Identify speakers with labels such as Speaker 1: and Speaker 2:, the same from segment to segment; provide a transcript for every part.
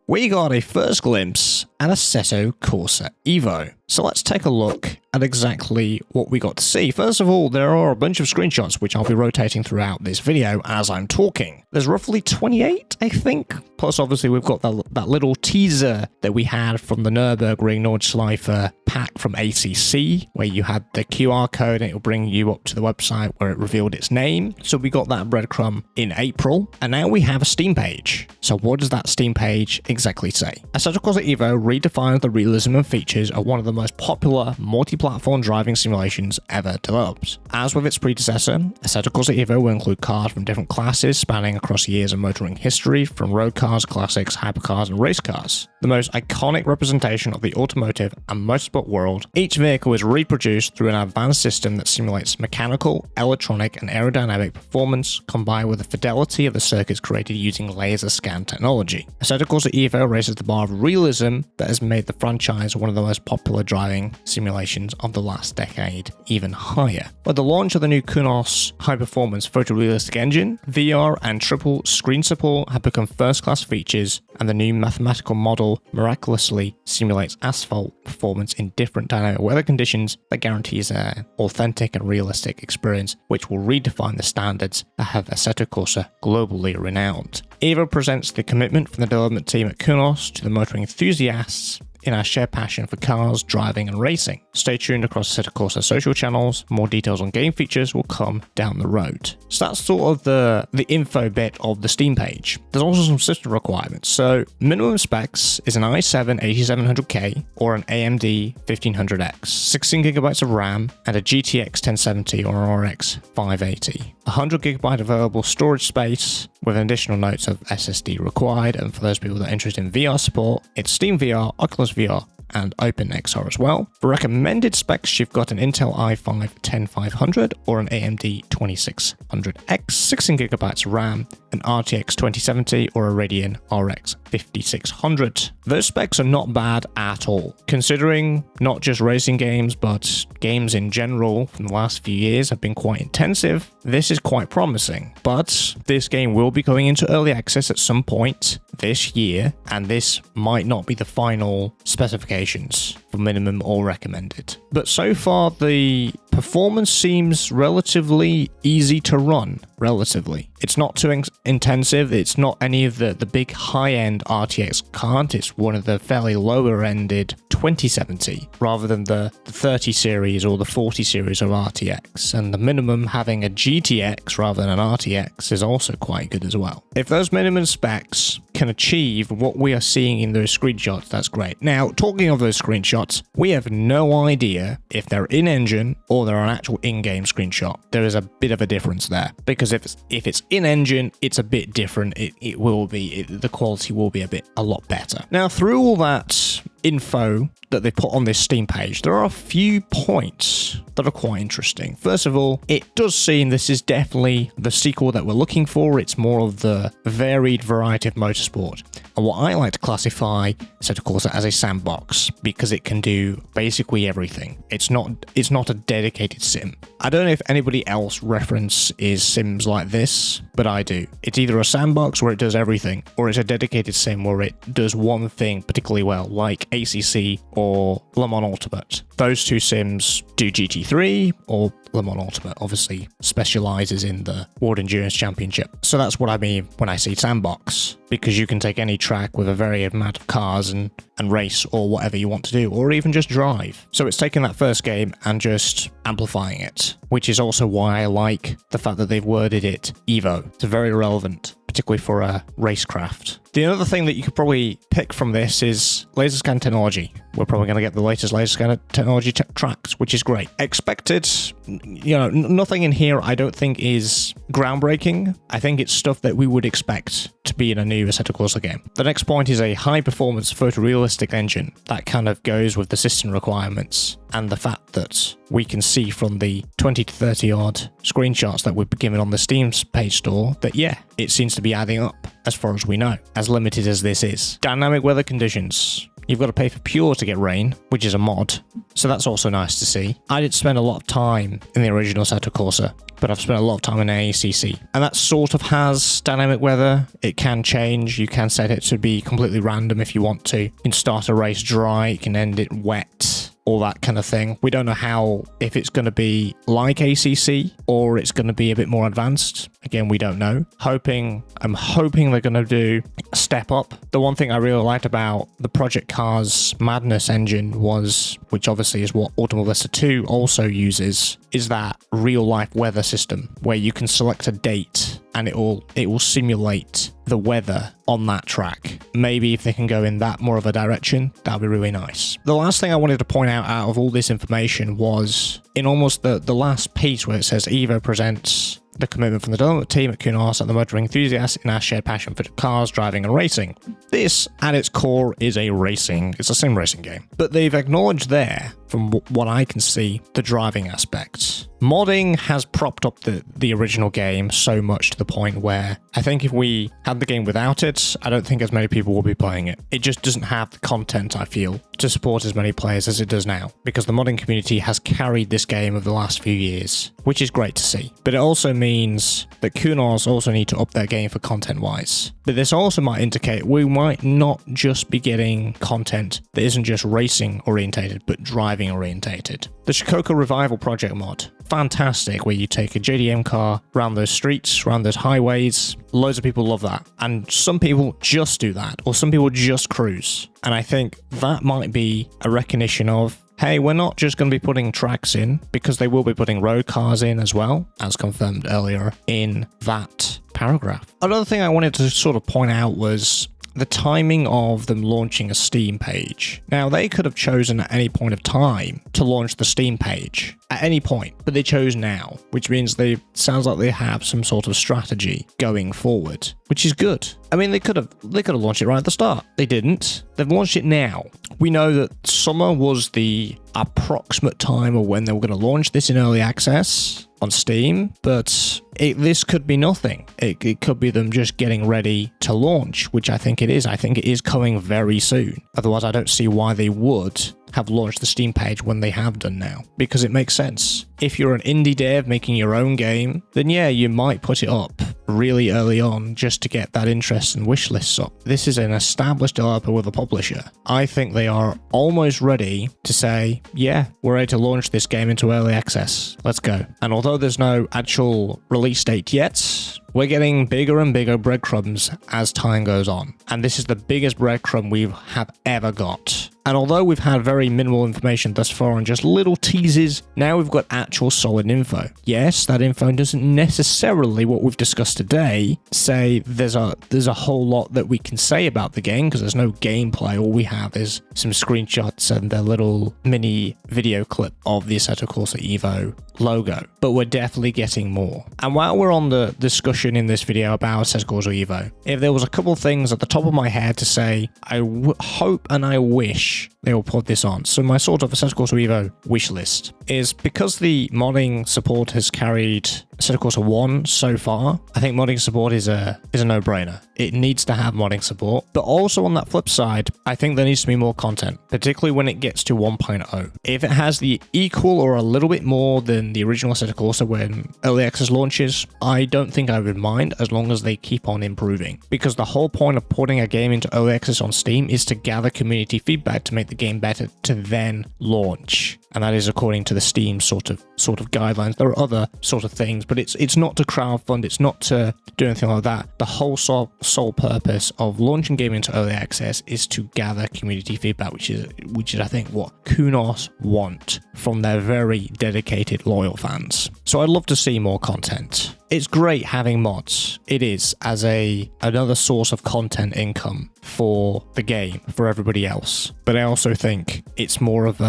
Speaker 1: we got a first glimpse at Assetto Corsa Evo. So let's take a look at exactly what we got to see. First of all, there are a bunch of screenshots which I'll be rotating throughout this video as I'm talking. There's roughly 28, I think. Plus, obviously, we've got that little teaser that we had from the Nürburgring Nordschleife pack from ACC, where you had the QR code and it will bring you up to the website where it revealed its name. So we got that breadcrumb in April, and now we have a Steam page. So what does that Steam page exactly say? Assetto Corsa Evo redefines the realism and features of one of the most popular multi-platform driving simulations ever developed. As with its predecessor, Assetto Corsa Evo will include cars from different classes spanning across years of motoring history, from road cars, classics, hypercars, and race cars. The most iconic representation of the automotive and motorsport world, each vehicle is reproduced through an advanced system that simulates mechanical, electronic, and aerodynamic performance, combined with the fidelity of the circuits created using laser scan technology. Assetto Corsa Evo raises the bar of realism that has made the franchise one of the most popular driving simulations of the last decade even higher. With the launch of the new Kunos high-performance photorealistic engine, VR and triple screen support have become first-class features, and the new mathematical model miraculously simulates asphalt performance in different dynamic weather conditions that guarantees an authentic and realistic experience, which will redefine the standards that have Assetto Corsa globally renowned. Evo presents the commitment from the development team at Kunos to the motoring enthusiasts in our shared passion for cars, driving, and racing. Stay tuned across Assetto Corsa social channels. More details on game features will come down the road. So that's sort of the info bit of the Steam page. There's also some system requirements. So minimum specs is an i7 8700K or an AMD 1500X, 16GB of RAM, and a GTX 1070 or an RX 580. 100GB available storage space with additional notes of SSD required, and for those people that are interested in VR support, it's Steam VR, Oculus VR, and OpenXR as well. For recommended specs, you've got an Intel i5 10500 or an AMD 2600X, 16GB RAM, an RTX 2070 or a Radeon RX 5600. Those specs are not bad at all, considering not just racing games, but games in general from the last few years have been quite intensive. This is quite promising, but this game will be going into early access at some point this year, and this might not be the final specifications for minimum or recommended. But so far, the performance seems relatively easy to run. Relatively. It's not too intensive. It's not any of the big high-end RTX card. It's one of the fairly lower-ended 2070 rather than the 30 series or the 40 series of RTX. And the minimum having a GTX rather than an RTX is also quite good as well. If those minimum specs can achieve what we are seeing in those screenshots, that's great. Now, talking of those screenshots, we have no idea if they're in-engine or they're an actual in-game screenshot. There is a bit of a difference there, because if it's in-engine, it's a bit different. The quality will be a lot better. Now, through all that info that they put on this Steam page, there are a few points that are quite interesting. First of all, it does seem this is definitely the sequel that we're looking for. It's more of the varied variety of motorsport. And what I like to classify Assetto Corsa as a sandbox, because it can do basically everything. It's not a dedicated sim. I don't know if anybody else references sims like this, but I do. It's either a sandbox where it does everything, or it's a dedicated sim where it does one thing particularly well, like ACC or Le Mans Ultimate. Those two sims do GT3, or Le Mans Ultimate obviously specializes in the World Endurance Championship. So that's what I mean when I say sandbox, because you can take any track with a varied amount of cars and race or whatever you want to do, or even just drive. So it's taking that first game and just amplifying it, which is also why I like the fact that they've worded it Evo. It's very relevant, particularly for a racecraft. The other thing that you could probably pick from this is laser scan technology. We're probably going to get the latest laser scan technology tracks, which is great. Expected, nothing in here I don't think is groundbreaking. I think it's stuff that we would expect to be in a new Assetto Corsa game. The next point is a high-performance photorealistic engine that kind of goes with the system requirements, and the fact that we can see from the 20 to 30 odd screenshots that we've been given on the Steam page store that, yeah, it seems to be adding up as far as we know, as limited as this is. Dynamic weather conditions. You've got to pay for Pure to get rain, which is a mod. So that's also nice to see. I didn't spend a lot of time in the original Assetto Corsa, but I've spent a lot of time in AACC. And that sort of has dynamic weather. It can change. You can set it to be completely random if you want to. You can start a race dry, you can end it wet, all that kind of thing. We don't know if it's going to be like ACC or it's going to be a bit more advanced. Again, we don't know. I'm hoping they're going to do a step up. The one thing I really liked about the Project Cars Madness engine was, which obviously is what Automobilista 2 also uses, is that real life weather system where you can select a date and it will simulate the weather on that track. Maybe if they can go in that more of a direction, that'd be really nice. The last thing I wanted to point out of all this information was in almost the last piece where it says Evo presents the commitment from the development team at Kunos and the motoring enthusiasts in our shared passion for cars, driving and racing. This, at its core, is it's a sim racing game. But they've acknowledged there, from what I can see, the driving aspects. Modding has propped up the original game so much to the point where I think if we had the game without it, I don't think as many people will be playing it. It just doesn't have the content, I feel, to support as many players as it does now, because the modding community has carried this game over the last few years, which is great to see. But it also means that Kunos also need to up their game for content-wise. But this also might indicate we might not just be getting content that isn't just racing-orientated, but driving-orientated. The Shikoku Revival Project mod. Fantastic, where you take a JDM car around those streets, around those highways. Loads of people love that. And some people just do that, or some people just cruise. And I think that might be a recognition of, hey, we're not just going to be putting tracks in, because they will be putting road cars in as well, as confirmed earlier in that paragraph. Another thing I wanted to sort of point out was the timing of them launching a Steam page. Now, they could have chosen at any point of time to launch the Steam page at any point, but they chose now, which means sounds like they have some sort of strategy going forward, which is good. I mean, they could have launched it right at the start. They didn't. They've launched it now. We know that summer was the approximate time of when they were going to launch this in early access on Steam, but this could be nothing. It could be them just getting ready to launch, which I think it is. I think it is coming very soon. Otherwise, I don't see why they would have launched the Steam page when they have done now, because it makes sense. If you're an indie dev making your own game, then yeah, you might put it up really early on just to get that interest and wish lists up. This is an established developer with a publisher. I think they are almost ready to say, yeah, we're ready to launch this game into early access. Let's go. And although there's no actual release date yet, we're getting bigger and bigger breadcrumbs as time goes on. And this is the biggest breadcrumb we have ever got. And although we've had very minimal information thus far and just little teases, now we've got actual solid info. Yes, that info doesn't necessarily, what we've discussed today, say there's a whole lot that we can say about the game, because there's no gameplay. All we have is some screenshots and a little mini video clip of the Assetto Corsa Evo logo. But we're definitely getting more. And while we're on the discussion in this video about Assetto Corsa Evo, if there was a couple of things at the top of my head to say, I hope and I wish they will put this on. So my sort of Assetto Corsa Evo wish list is, because the modding support has carried Assetto Corsa 1 so far, I think modding support is a no-brainer. It needs to have modding support. But also on that flip side, I think there needs to be more content, particularly when it gets to 1.0. If it has the equal or a little bit more than the original Assetto Corsa when early access launches, I don't think I would mind, as long as they keep on improving. Because the whole point of putting a game into early access on Steam is to gather community feedback to make the game better to then launch. And that is according to the Steam sort of guidelines. There are other sort of things, but it's not to crowdfund, it's not to do anything like that. The whole sole purpose of launching game into early access is to gather community feedback, which is I think what Kunos want from their very dedicated, loyal fans. So I'd love to see more content. It's great having mods. It is, as another source of content income for the game, for everybody else. But I also think it's more of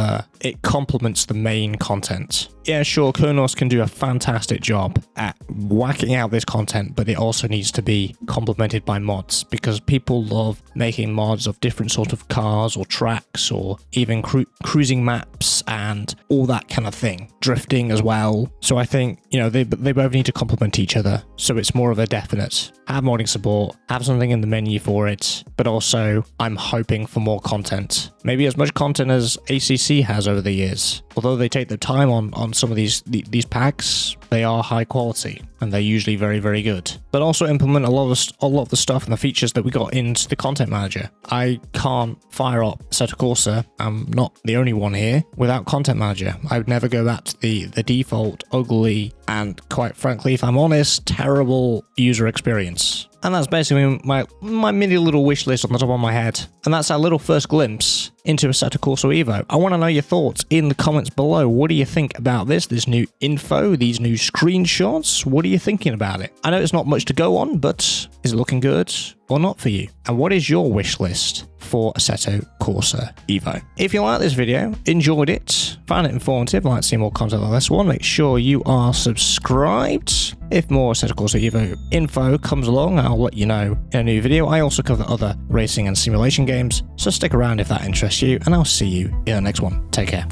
Speaker 1: it complements the main content. yeah, sure, Kunos can do a fantastic job at whacking out this content, but it also needs to be complemented by mods, because people love making mods of different sort of cars or tracks or even cruising maps and all that kind of thing. Drifting as well. So I think, you know, they both need to complement each other. So it's more of a definite. Have modding support, have something in the menu for it, but also I'm hoping for more content. Maybe as much content as ACC has over the years. Although they take the time on some of these packs, they are high quality and they're usually very, very good. But also implement a lot of the stuff and the features that we got into the content manager. I can't fire up Assetto Corsa, I'm not the only one here, without content manager. I would never go back to the default ugly and, quite frankly, if I'm honest, terrible user experience. And that's basically my mini little wish list on the top of my head. And that's our little first glimpse into Assetto Corsa Evo. I want to know your thoughts in the comments below. What do you think about this new info, these new screenshots? What are you thinking about it? I know it's not much to go on, but is it looking good or not for you? And what is your wish list for Assetto Corsa Evo? If you like this video, enjoyed it, found it informative, like to see more content like this one, make sure you are subscribed. If more Assetto Corsa Evo info comes along, I'll let you know in a new video. I also cover other racing and simulation games, so stick around if that interests you, and I'll see you in the next one. Take care.